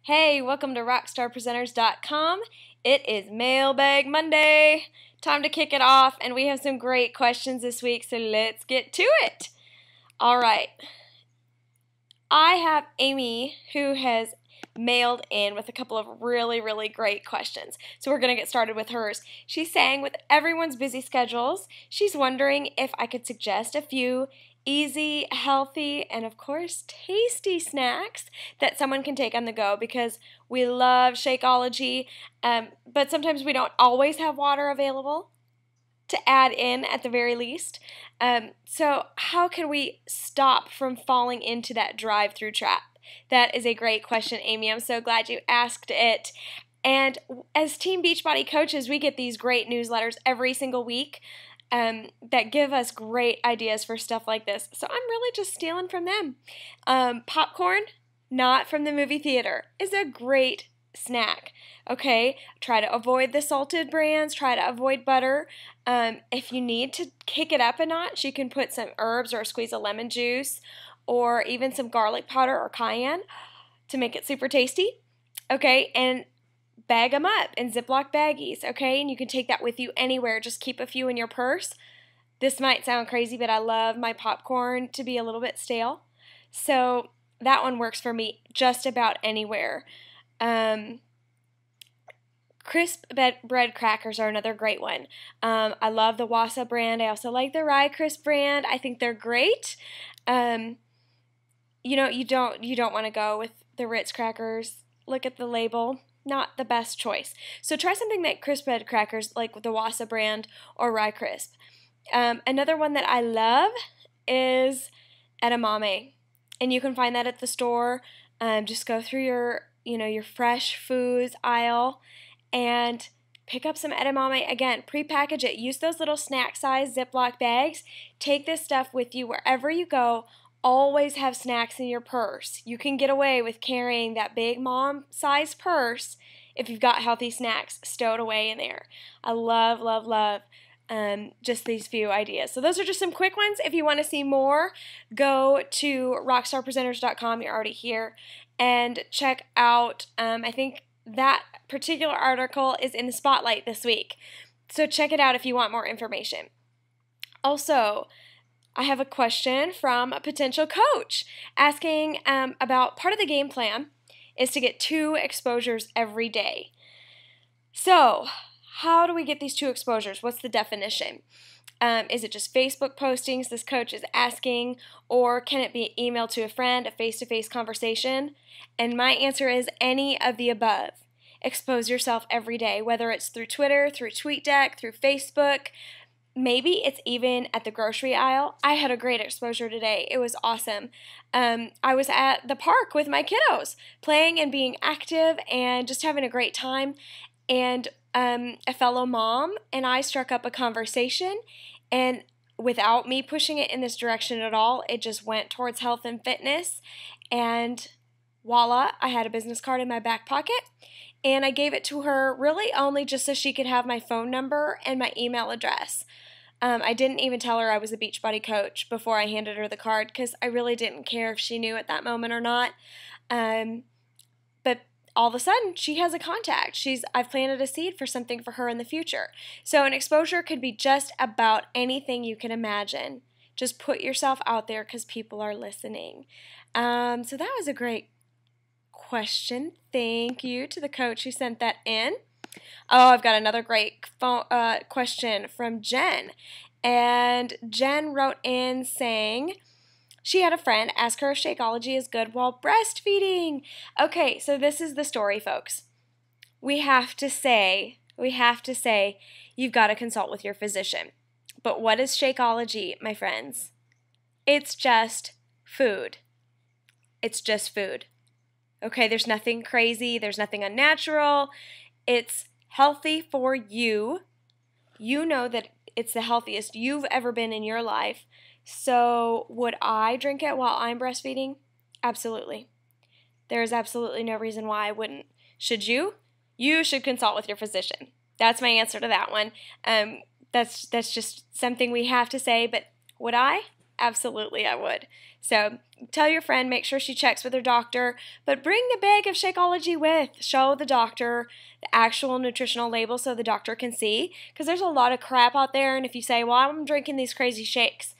Hey, welcome to rockstarpresenters.com. It is Mailbag Monday. Time to kick it off, and we have some great questions this week, so let's get to it. All right. I have Amy who has mailed in with a couple of really great questions. So we're going to get started with hers. She's saying, with everyone's busy schedules, she's wondering if I could suggest a few easy, healthy, and of course tasty snacks that someone can take on the go, because we love Shakeology, but sometimes we don't always have water available to add in at the very least. So how can we stop from falling into that drive-through trap? That is a great question, Amy. I'm so glad you asked it. And as Team Beachbody coaches, we get these great newsletters every single week that give us great ideas for stuff like this. So I'm really just stealing from them. Popcorn, not from the movie theater, is a great snack. Okay, try to avoid the salted brands, try to avoid butter. If you need to kick it up a notch, you can put some herbs or a squeeze of lemon juice or even some garlic powder or cayenne to make it super tasty. Okay, and bag them up in Ziploc baggies, okay? And you can take that with you anywhere. Just keep a few in your purse. This might sound crazy, but I love my popcorn to be a little bit stale. So that one works for me just about anywhere. Crisp bread crackers are another great one. I love the Wasa brand. I also like the Rye Crisp brand. I think they're great. You don't want to go with the Ritz crackers. Look at the label. Not the best choice. So try something like crisp bread crackers, like the Wasa brand or Rye Crisp. Another one that I love is edamame, and you can find that at the store. Just go through your fresh foods aisle and pick up some edamame. Again, pre-package it. Use those little snack-size Ziploc bags. Take this stuff with you wherever you go. Always have snacks in your purse. You can get away with carrying that big mom-sized purse if you've got healthy snacks stowed away in there. I love just these few ideas. So those are just some quick ones. If you want to see more, go to rockstarpresenters.com. You're already here. And check out, I think that particular article is in the spotlight this week. So check it out if you want more information. Also, I have a question from a potential coach asking about part of the game plan is to get 2 exposures every day. So how do we get these 2 exposures? What's the definition? Is it just Facebook postings this coach is asking, or can it be email to a friend, a face-to-face conversation? And my answer is any of the above. Expose yourself every day, whether it's through Twitter, through TweetDeck, through Facebook. Maybe it's even at the grocery aisle. I had a great exposure today. It was awesome. I was at the park with my kiddos, playing and being active and just having a great time. And a fellow mom and I struck up a conversation, and without me pushing it in this direction at all, it just went towards health and fitness. And voila, I had a business card in my back pocket. And I gave it to her really only just so she could have my phone number and my email address. I didn't even tell her I was a Beachbody coach before I handed her the card, because I really didn't care if she knew at that moment or not. But all of a sudden, she has a contact. I've planted a seed for something for her in the future. So an exposure could be just about anything you can imagine. Just put yourself out there because people are listening. So that was a great question. Thank you to the coach who sent that in. Oh, I've got another great question from Jen. And Jen wrote in saying she had a friend ask her if Shakeology is good while breastfeeding. Okay, so this is the story, folks. We have to say, you've got to consult with your physician. But what is Shakeology, my friends? It's just food. It's just food. Okay, there's nothing crazy, there's nothing unnatural. It's healthy for you. You know that it's the healthiest you've ever been in your life. So would I drink it while I'm breastfeeding? Absolutely. There is absolutely no reason why I wouldn't. Should you? You should consult with your physician. That's my answer to that one. That's just something we have to say, but would I? Absolutely, I would. So tell your friend, make sure she checks with her doctor, but bring the bag of Shakeology with. Show the doctor the actual nutritional label so the doctor can see, because there's a lot of crap out there, and if you say, well, I'm drinking these crazy shakes,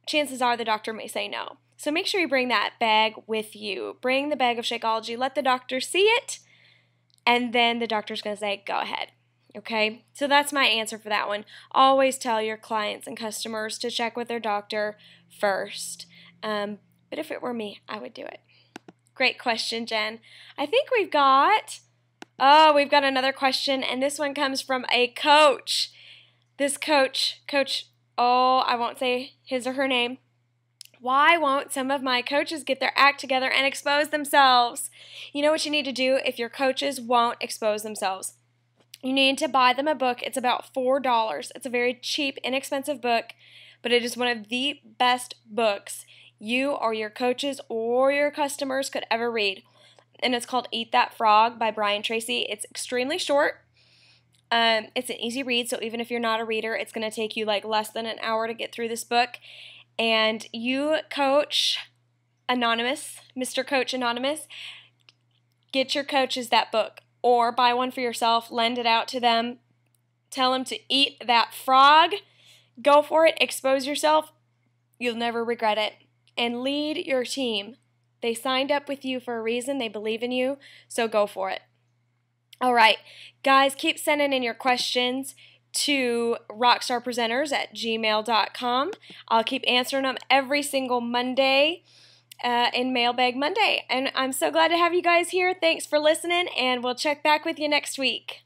chances are the doctor may say no. So make sure you bring that bag with you. Bring the bag of Shakeology, let the doctor see it, and then the doctor's going to say, go ahead. Okay, so that's my answer for that one. Always tell your clients and customers to check with their doctor first. But if it were me, I would do it. Great question, Jen. I think we've got another question, and this one comes from a coach. This coach, I won't say his or her name. Why won't some of my coaches get their act together and expose themselves? You know what you need to do if your coaches won't expose themselves? You need to buy them a book. It's about $4. It's a very cheap, inexpensive book, but it is one of the best books you or your coaches or your customers could ever read. And it's called Eat That Frog by Brian Tracy. It's extremely short. It's an easy read, so even if you're not a reader, it's going to take you like less than an hour to get through this book. And you, Coach Anonymous, Mr. Coach Anonymous, get your coaches that book. Or buy one for yourself, lend it out to them, tell them to eat that frog, go for it, expose yourself, you'll never regret it, and lead your team. They signed up with you for a reason, they believe in you, so go for it. All right, guys, keep sending in your questions to rockstarpresenters@gmail.com. I'll keep answering them every single Monday. In Mailbag Monday. And I'm so glad to have you guys here. Thanks for listening, and we'll check back with you next week.